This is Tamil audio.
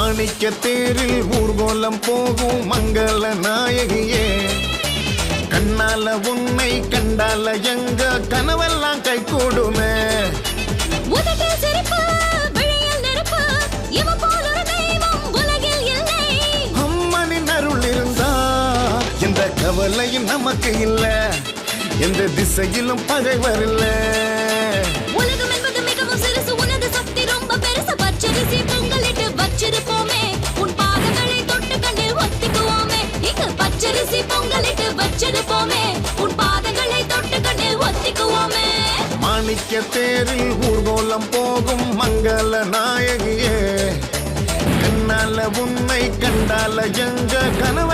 மாணிக்க தேரில் ஊர்கோலம் போகும் மங்கள நாயகியே கண்ணால உன்னை கண்டால எங்க கனவெல்லாம் கை கூடுமே அம்மனின் அருள் இருந்தா எந்த கவலையும் நமக்கு இல்ல எந்த திசையிலும் பகைவர் இல்ல உலகம் என்பது மிகவும் சிறுசு உனது சக்தி ரொம்ப பெருசு பச்சரிசி பொங்கலிட்டு வச்சிருப்போமே உன் பாதங்களை தொட்டு கண்ணில் ஒத்திக்குவோமே இங்கு பச்சரிசி பொங்கலிட்டு வச்சிருப்போமே உன் பாதங்களை தொட்டு கண்ணில் ஒத்திக்குவோமே மாணிக்க தேரில் ஊர்கோலம் போகும் மங்கள நாயகியே கண்ணால உன்னை கண்டால எங்க கனவு